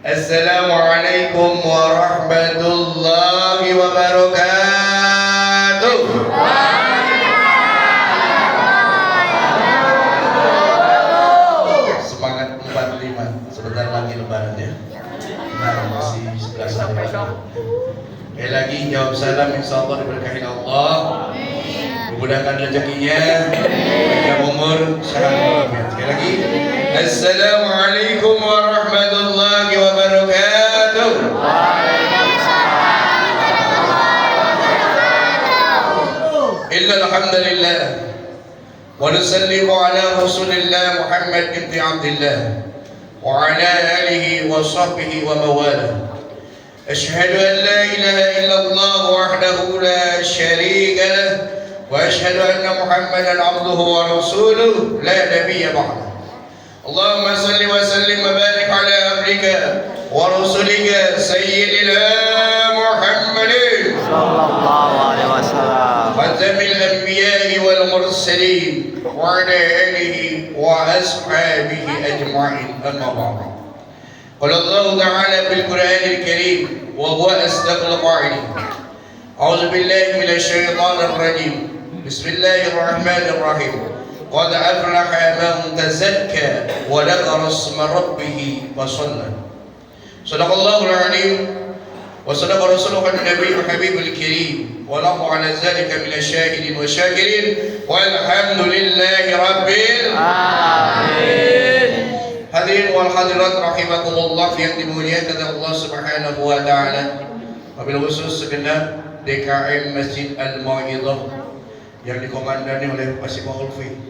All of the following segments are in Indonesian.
Assalamualaikum warahmatullahi wabarakatuh. Semangat 45. Sebentar lagi lebaran ya. Nah, masih 11 hari. Sekali lagi jawab salam, insyaallah diberkahi Allah. Dimudahkan rezekinya, panjang umur, sehat walafiat. Sekali lagi, Assalamualaikum warahmatullahi wabarakatuh. Innal hamdalillah wa nusallimu ala Rasulillah Muhammad bin Abdullah wa ala alihi wa sahbihi wa mawalah. Ashhadu an la ilaha illallah wahdahu la syarika lah wa ashhadu anna Muhammadan abduhu wa rasuluh la nabiyya ba'dah. Allahumma salli wa sallim wa barik ala abdika wa rasulika sayyidina Muhammadin sallallahu alaihi wasallam khatamil anbiya'i wal mursalin wa ala alihi wa ashabihi ajma'in, amma ba'd. Qala Allah ta'ala fil Qur'anil Karim wa huwa asdaqul qa'ilin. A'udzu billahi minasy syaithanir rajim. Bismillahirrahmanirrahim. Qad aflaha man tazakka wa dzakara isma rabbih fa shalla. Shadaqallahul 'azim wa shadaqa rasuluhu an-nabiyyu habibul karim wa lahu 'ala dzalika minasy syahidin wa syakirin walhamdulillahi rabbil alamin. Hadirin wal hadirat rahimakumullah yang dimuliakan Allah Subhanahu wa taala. Wabil khusus segenap DKM Masjid Al-Mau'izah yang dikomandani oleh Pak Sima Ulfi.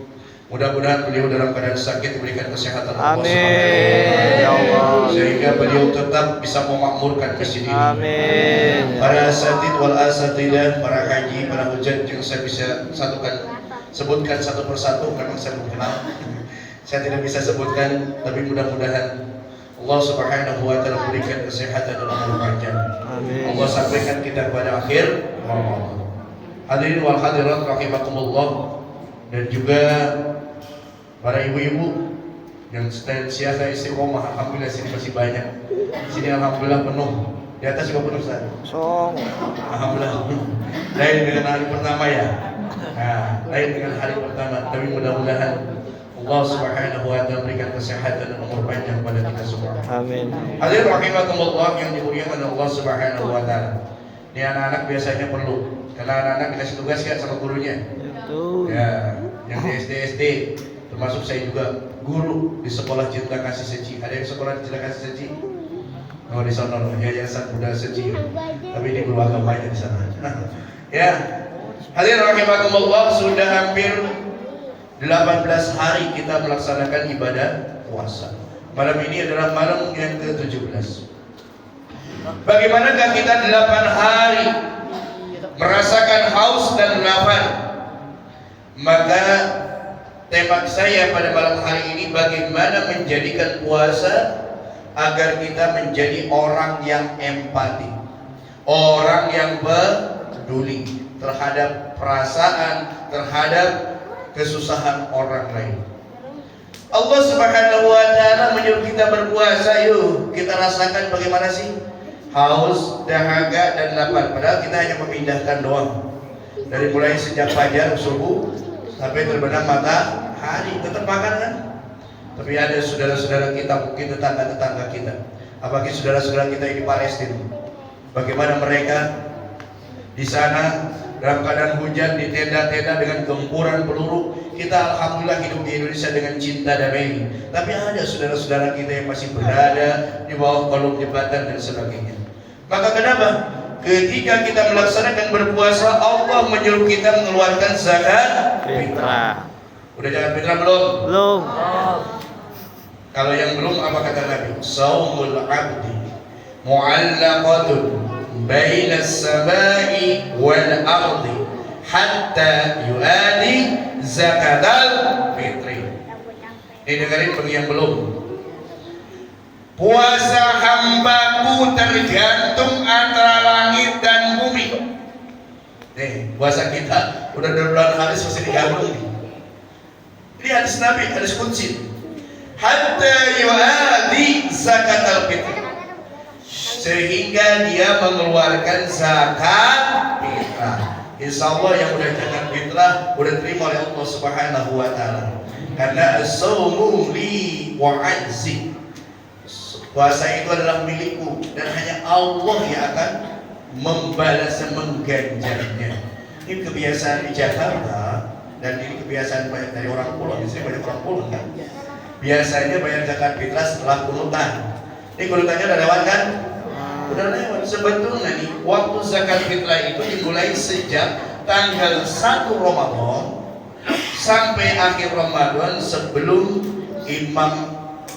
Mudah-mudahan beliau dalam keadaan sakit diberikan kesehatan Allah Amin. Ya Allah. Sehingga beliau tetap bisa memakmurkan masjid ini. Amin. Para asatid wal asatidah, para haji, para hujat yang saya bisa sebutkan satu persatu, memang saya belum kenal. Saya tidak bisa sebutkan, tapi mudah-mudahan Allah Subhanahu wa taala berikan kesehatan dan umur panjang. Amin. Allah sampaikan kita pada akhir Ramadan. Hadirin wal hadirat rahimakumullah, dan juga para ibu-ibu yang senantiasa istiqomah. Alhamdulillah sini masih banyak. Sini alhamdulillah penuh. Di atas juga penuh Ustaz. Alhamdulillah. Lain dengan hari pertama ya. Nah, lain dengan hari pertama, tapi mudah-mudahan Allah Subhanahu wa taala berikan kesehatan dan umur panjang pada kita semua. Amin. Hadirin rahimakumullah yang dimuliakan Allah Subhanahu wa taala. Ini anak-anak biasanya perlu, karena anak-anak dikasih tugas ya sama gurunya. Betul. Ya, yang di SD, termasuk saya juga guru di sekolah Cinta Kasih Seci. Ada yang sekolah Cinta Kasih Seci? Oh, di sana Yayasan Buddha Seci. Tapi ini guru agamanya di sana. Ya. Hadirin rahimakumullah, sudah hampir 18 hari kita melaksanakan ibadah puasa. Malam ini adalah malam yang ke-17. Bagaimanakah kita 8 hari merasakan haus dan lapar? Maka tema saya pada malam hari ini, bagaimana menjadikan puasa agar kita menjadi orang yang empati, orang yang peduli terhadap perasaan, terhadap kesusahan orang lain. Allah Subhanahu wa taala menyuruh kita berpuasa. Yuk kita rasakan bagaimana sih haus, dahaga dan lapar. Padahal kita hanya memindahkan doang. Dari mulai sejak fajar subuh sampai terbenam matahari tetap makan kan? Tapi ada saudara-saudara kita, mungkin tetangga-tetangga kita, apalagi saudara-saudara kita di Palestina. Bagaimana mereka di sana dalam keadaan hujan, di tenda-tenda dengan gempuran peluru. Kita alhamdulillah hidup di Indonesia dengan cinta damai. Tapi ada saudara-saudara kita yang masih berada di bawah kolong jembatan dan sebagainya. Maka kenapa? Ketika kita melaksanakan berpuasa, Allah menyuruh kita mengeluarkan zakat fitrah. Udah zakat fitrah belum? Belum. Kalau yang belum, apa kata Nabi? Saumul abdi mu'allaqatun baina as-samai wal ardi hatta yuadi zakatal fitri. Ini dengerin bagi yang belum. Puasa hambaku tergantung antara langit dan bumi. Nih, puasa kita udah 2 bulan hadis masih digabung nih. Ini hadis Nabi, hadis qudsi. Hatta yuadi zakatal fitri. sehingga dia mengeluarkan zakat fitrah. Insya Allah yang udah zakat fitrah udah terima oleh Allah Subhanahu wa Ta'ala. Karena as-sawmu li wa ajzi, puasa itu adalah milikku dan hanya Allah yang akan membalas dan mengganjarnya. Ini kebiasaan di Jakarta dan ini kebiasaan banyak dari orang pulau. Di sini banyak orang pulau kan. Biasanya bayar zakat fitrah setelah kunutan. Ini kunutannya udah lewat kan? Udah lewat. Sebetulnya nih waktu zakat fitrah itu dimulai sejak tanggal 1 Ramadan sampai akhir Ramadan sebelum imam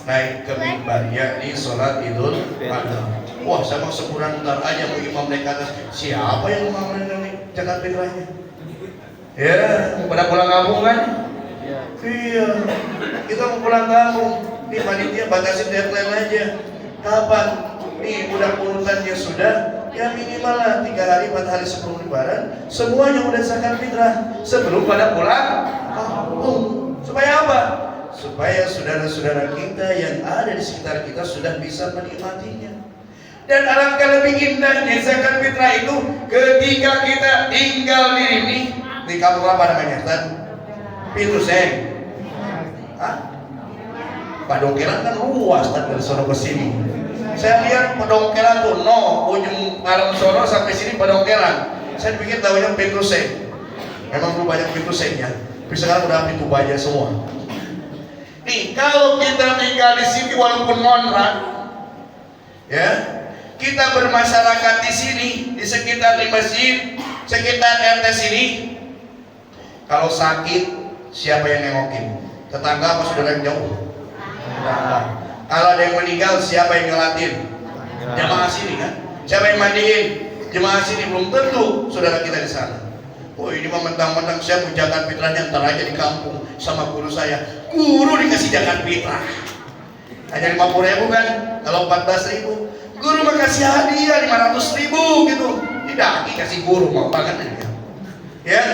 naik ke mimbar, yakni sholat Idul Adha. Wah, sama sebulan ntar aja mau imam naik ke atas. Siapa yang mau naik zakat fitrahnya? Ya, pada pulang kampung kan? Iya, kita mau pulang kampung. Nih panitia batasin deadline aja. Kapan? Nih udah kunutannya sudah, ya minimal lah 3 hari 4 hari sebelum lebaran semuanya udah zakat fitrah sebelum pada pulang kampung. Supaya apa? Supaya saudara-saudara kita yang ada di sekitar kita sudah bisa menikmatinya. Dan alangkah lebih indahnya zakat fitrah itu ketika kita tinggal di kampung apa namanya? Pintu Seng. Hah? Padongkelan kan luas kan dari sono ke sini. Saya lihat Padongkelan tuh ujung malam sono sampai sini Padongkelan. Saya pikir tahunya pintu Seng. Memang belum banyak pintu Sengnya. Tapi sekarang udah pintu baja semua. Nih, kalau kita tinggal di sini walaupun ngontrak, ya, kita bermasyarakat di sini, di sekitar di masjid, sekitar RT sini. Kalau sakit, siapa yang nengokin? Tetangga apa saudara yang jauh? Tetangga. Kalau ada yang meninggal, siapa yang ngelatin? Jamaah sini kan? Siapa yang mandiin? Jemaah sini belum tentu saudara kita di sana. Oh ini mah mentang-mentang saya mau zakat fitrahnya ntar aja di kampung sama guru saya. Guru dikasih zakat fitrah hanya 50.000 kan? Kalau 14.000 guru mah kasih hadiah 500.000 gitu. Tidak, dikasih guru mau banget ya.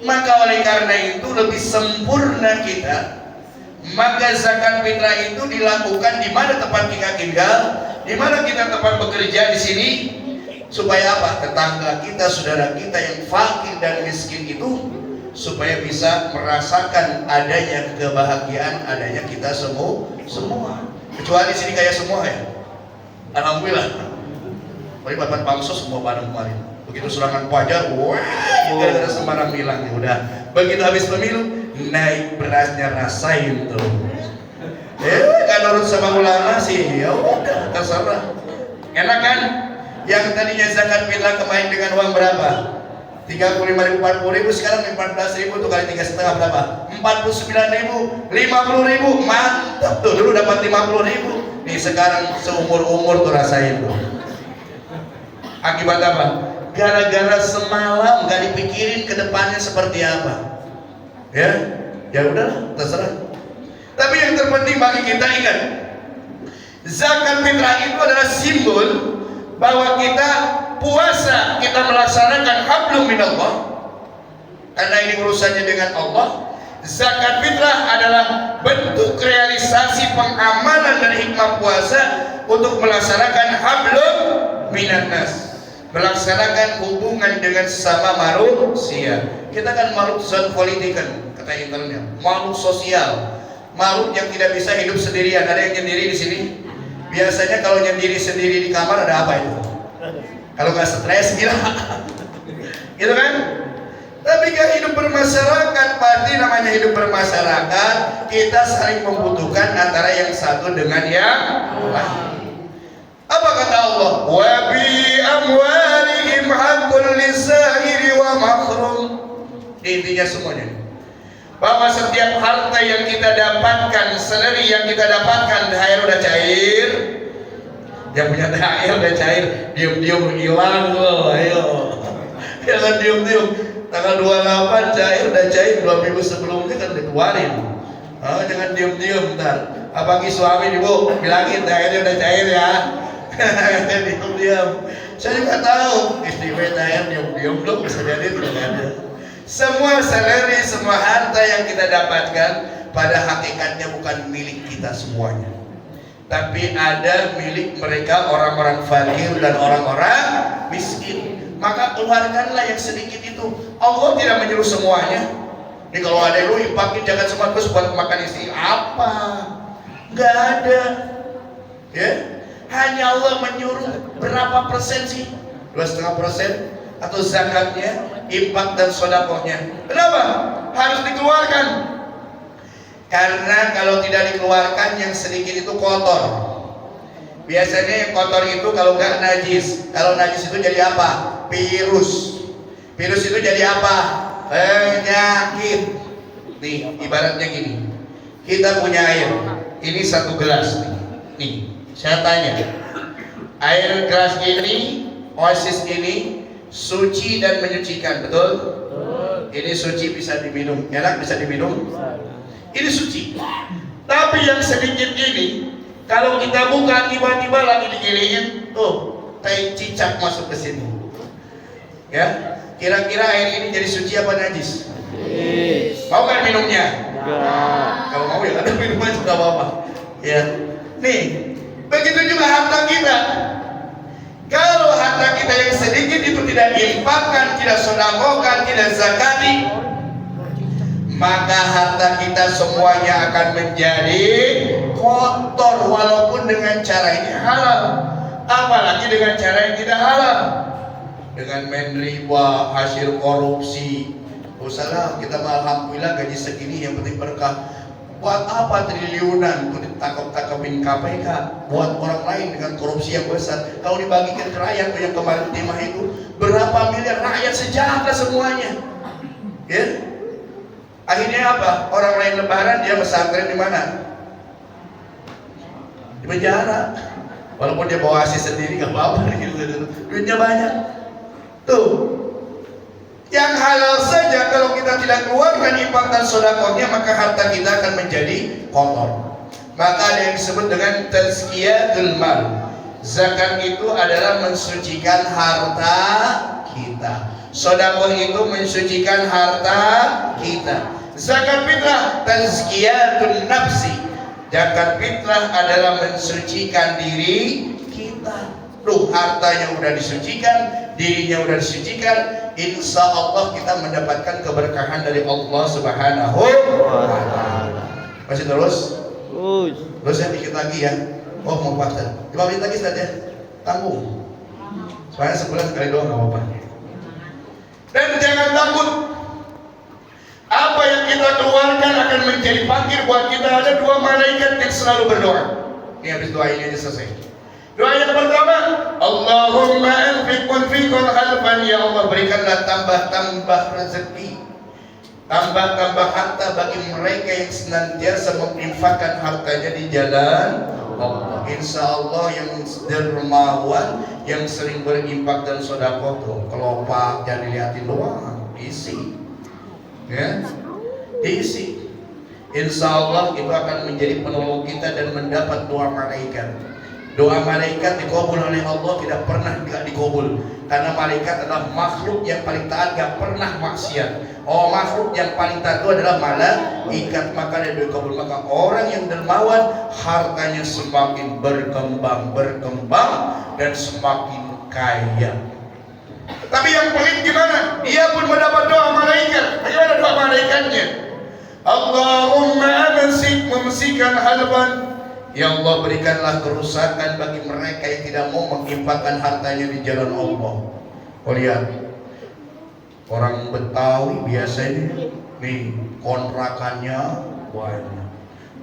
Maka oleh karena itu lebih sempurna kita. Maka zakat fitrah itu dilakukan di mana tempat kita tinggal, di mana kita tempat bekerja di sini, supaya apa? Tetangga kita, saudara kita yang fakir dan miskin itu supaya bisa merasakan adanya kebahagiaan, adanya kita semua. Kecuali di sini kayak semua ya. Alhamdulillah. Tapi bapak pansos semua bareng kemarin. Begitu serangan pajak, wah, gara-gara sembarang bilang udah. Begitu habis pemilu, naik berasnya rasain tuh. Kan nurut sama ulama sih, ya udah terserah. Enak kan? Yang tadinya zakat fitrah kemarin dengan uang berapa? 35.000, 40.000, sekarang 14.000 tuh kali 3,5 berapa? 49.000, 50.000, mantap tuh. Dulu dapat 50.000, nih sekarang seumur-umur tuh rasain tuh. Akibat apa? Gara-gara semalam gak dipikirin ke depannya seperti apa. Ya udah terserah. Tapi yang terpenting bagi kita ingat, zakat fitrah itu adalah simbol bahwa kita puasa, kita melaksanakan hablum minallah karena ini urusannya dengan Allah. Zakat fitrah adalah bentuk realisasi pengamalan dan hikmah puasa untuk melaksanakan hablum minannas, melaksanakan hubungan dengan sesama manusia. Kita kan makhluk politik kata internet, makhluk sosial, makhluk yang tidak bisa hidup sendirian. Ada yang nyendiri di sini? Biasanya kalau nyendiri sendiri di kamar ada apa itu? Kalau nggak stres gila, gitu kan? Tapi kan hidup bermasyarakat, pasti namanya hidup bermasyarakat. Kita saling membutuhkan antara yang satu dengan yang lain. Apa kata Allah? Wa bi amwalihim haqqul lisairi wa mahrum. Intinya semuanya bahwa setiap harta yang kita dapatkan, salary yang kita dapatkan, THR udah cair. Yang punya THR udah cair, diam-diam hilang loh, ayo. Jangan diam-diam. Tanggal 28 cair, udah cair 2 minggu sebelumnya kan dikeluarin. Oh, jangan diam-diam ntar. Apalagi suami ibu bilangin THR udah cair ya. Diam-diam. Saya juga tahu istri THR diam-diam belum bisa jadi tidak ada. Semua salary, semua harta yang kita dapatkan pada hakikatnya bukan milik kita semuanya. tapi ada milik mereka orang-orang fakir dan orang-orang miskin. Maka keluarkanlah yang sedikit itu. Allah tidak menyuruh semuanya. Ini kalau ada lu impakin jangan semua terus buat makan istri apa? Nggak ada. Ya, hanya Allah menyuruh berapa persen sih? 2,5% atau zakatnya, infak dan sedekahnya. Kenapa? Harus dikeluarkan. Karena kalau tidak dikeluarkan yang sedikit itu kotor. Biasanya yang kotor itu kalau nggak najis. Kalau najis itu jadi apa? Virus. Virus itu jadi apa? Penyakit. Nih, ibaratnya gini. Kita punya air. Ini 1 gelas nih. Nih, saya tanya. Air gelas ini, Oasis ini suci dan menyucikan, betul? Ini suci bisa diminum. Enak bisa diminum? Ini suci. Tapi yang sedikit ini, kalau kita buka tiba-tiba lagi digilingin, tuh, tai cicak masuk ke sini. Ya, kira-kira air ini jadi suci apa najis? Mau kan minumnya? Kalau mau ya ada minuman juga apa-apa. Ya, nih, begitu juga harta kita. Kalau harta kita yang sedikit itu tidak diinfakkan, tidak sedekahkan, tidak zakati, maka harta kita semuanya akan menjadi kotor walaupun dengan cara ini halal. Apalagi dengan cara yang tidak halal, dengan main riba, hasil korupsi. Salah, kita alhamdulillah gaji segini yang penting berkah. Buat apa triliunan itu ditangkap-tangkapin KPK? Buat orang lain dengan korupsi yang besar. Kalau dibagikan ke rakyat yang kemarin timah itu berapa miliar, rakyat sejahtera semuanya. Ya, akhirnya apa? Orang lain lebaran dia pesantren di mana? Di penjara. Walaupun dia bawa asis sendiri nggak apa-apa gitu. Duitnya banyak. Tuh. Yang halal saja kalau kita tidak keluarkan infak dan sedekahnya, maka harta kita akan menjadi kotor. Maka ada yang disebut dengan tazkiyatul mal. Zakat itu adalah mensucikan harta kita. Sedekah itu mensucikan harta kita. Zakat fitrah tazkiyatun nafsi. Zakat fitrah adalah mensucikan diri kita. Loh, hartanya udah disucikan, dirinya udah disucikan, insya Allah kita mendapatkan keberkahan dari Allah Subhanahu wa Ta'ala. Masih terus? Terus ya dikit lagi ya. Oh, mau pasal 5 menit lagi saja. Tanggung. Soalnya sebulan sekali doang nggak apa-apa. Dan jangan takut. Apa yang kita keluarkan akan menjadi fakir buat kita. Ada 2 malaikat yang selalu berdoa. Ini habis doa ini aja selesai. Doa yang pertama, Allahumma anfiq munfiqan halfan, ya Allah berikanlah tambah-tambah rezeki, tambah-tambah harta bagi mereka yang senantiasa menginfakkan hartanya di jalan Allah. Insya Allah yang dermawan, yang sering berinfak dan sedekah tuh, kelopak jangan dilihatin doang, isi, ya, diisi. Insya Allah itu akan menjadi penolong kita dan mendapat doa malaikat. Doa malaikat dikabul oleh Allah tidak pernah tidak dikabul, karena malaikat adalah makhluk yang paling taat, gak pernah maksiat. Oh, makhluk yang paling taat itu adalah malaikat, maka dia dikabul. Maka orang yang dermawan hartanya semakin berkembang dan semakin kaya. Tapi yang pelit gimana? Dia pun mendapat doa malaikat. Bagaimana doa malaikatnya? Allahumma amsik mumsikan halban. Ya Allah berikanlah kerusakan bagi mereka yang tidak mau menginfakkan hartanya di jalan Allah. Oh lihat, orang Betawi biasanya nih kontrakannya banyak,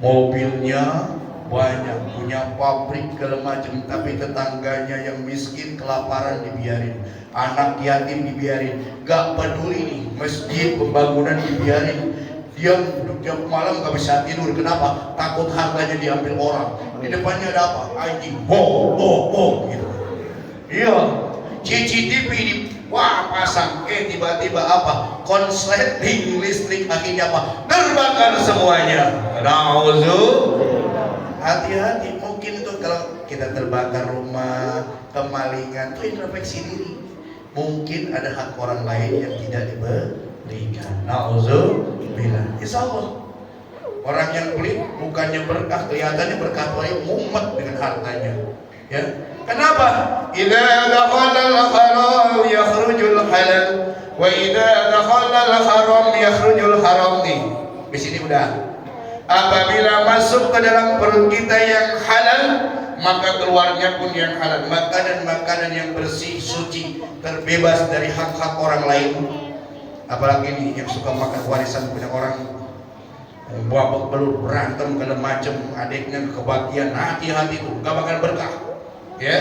mobilnya banyak, punya pabrik segala macam, tapi tetangganya yang miskin kelaparan dibiarin, anak yatim dibiarin, gak peduli nih, masjid pembangunan dibiarin. Dia tiap malam gak bisa tidur. Kenapa? Takut hartanya diambil orang. Di depannya ada apa? Anjing, gitu. Iya, CCTV di pasang. Tiba-tiba apa? Konsleting listrik, akhirnya apa? Terbakar semuanya. Hati-hati, mungkin itu kalau kita terbakar rumah, kemalingan, itu introspeksi diri. Mungkin ada hak orang lain yang tidak diberikan. Nauzubillah. Insya Allah Orang yang pelit bukannya berkah, kelihatannya berkah, tapi mumet dengan hartanya. Ya. Kenapa? Idza dakhala al-haram yakhrujul halal wa idza dakhala al-haram yakhrujul haram nih. Di sini udah. Apabila masuk ke dalam perut kita yang halal, maka keluarnya pun yang halal. Makanan-makanan yang bersih, suci, terbebas dari hak-hak orang lain. Apalagi nih yang suka makan warisan punya orang, babak belur, berantem segala macam, adiknya kebagian, hati-hati tuh, gak bakal berkah. Ya,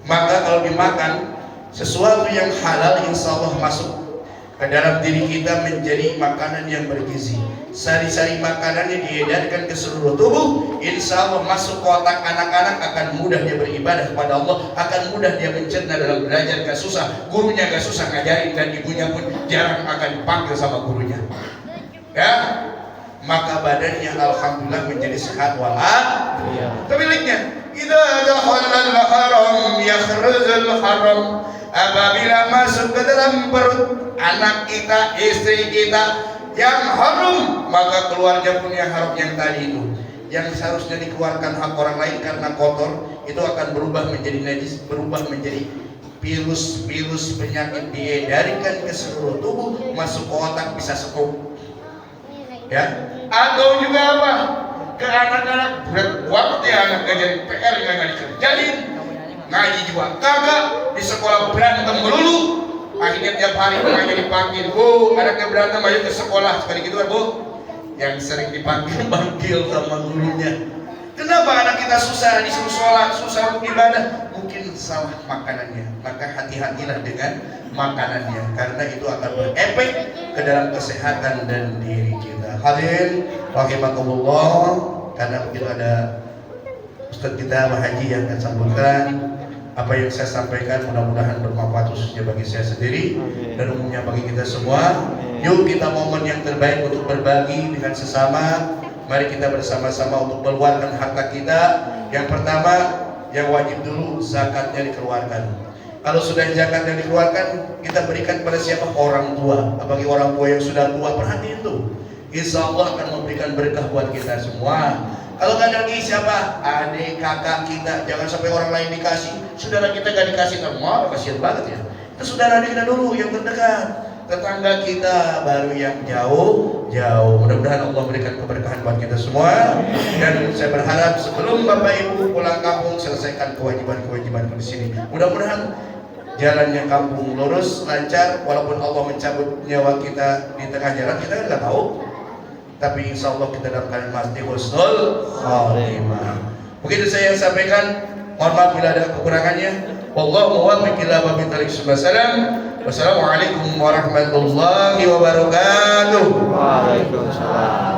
maka kalau dimakan sesuatu yang halal, insya Allah masuk ke dalam diri kita menjadi makanan yang bergizi. Sari-sari makanannya diedarkan ke seluruh tubuh, insya Allah masuk ke otak anak-anak, akan mudah dia beribadah kepada Allah, akan mudah dia mencerna dalam belajar, gak susah, gurunya gak susah ngajarin, dan ibunya pun jarang akan dipanggil sama gurunya. Ya, maka badannya alhamdulillah menjadi sehat walafiat. Sebaliknya, idza dakhala al-haram yakhrujul haram. Apabila masuk ke dalam perut anak kita, istri kita yang haram, maka keluarnya pun yang haram. Yang tadi itu, yang seharusnya dikeluarkan hak orang lain karena kotor, itu akan berubah menjadi najis, berubah menjadi virus penyakit, diedarkan ke seluruh tubuh, masuk ke otak, bisa stroke. Ya, atau juga apa? Ke anak-anak, berat banget ya anak ngajarin PR yang nggak dikerjain, ngaji juga kagak, di sekolah berantem melulu, akhirnya tiap hari makanya dipanggil, bu, anaknya berantem ayo ke sekolah, sekali gitu kan bu, yang sering dipanggil sama gurunya. Kenapa anak kita susah disuruh sholat, susah untuk ibadah? Mungkin salah makanannya. Maka hati-hatilah dengan makanannya, karena itu akan berefek ke dalam kesehatan dan diri kita. Hadirin rahimakumullah, karena begitu ada Ustaz kita Pak Haji yang akan sambutkan. Apa yang saya sampaikan mudah-mudahan bermanfaat khususnya bagi saya sendiri dan umumnya bagi kita semua. Yuk kita momen yang terbaik untuk berbagi dengan sesama. Mari kita bersama-sama untuk mengeluarkan harta kita. Yang pertama, yang wajib dulu zakatnya dikeluarkan. Kalau sudah zakatnya dikeluarkan, kita berikan pada siapa? Orang tua. Bagi orang tua yang sudah tua, perhatiin tuh. Insya Allah akan memberikan berkah buat kita semua. Kalau nggak lagi siapa? Adik, kakak kita. Jangan sampai orang lain dikasih, saudara kita nggak dikasih. Normal, kasihan banget ya. Itu saudara kita dulu yang terdekat. Tetangga kita baru yang jauh. Mudah-mudahan Allah berikan keberkahan buat kita semua. Dan saya berharap sebelum Bapak Ibu pulang kampung, selesaikan kewajiban-kewajiban di sini. Mudah-mudahan jalannya kampung lurus, lancar. Walaupun Allah mencabut nyawa kita di tengah jalan, kita kan nggak tahu. Tapi insya Allah kita dalam keadaan mati husnul khatimah. Begitu saya yang sampaikan. Mohon maaf bila ada kekurangannya. Wallahu muwaffiq ila aqwamit thoriq. Wassalamualaikum warahmatullahi wabarakatuh. Waalaikumsalam.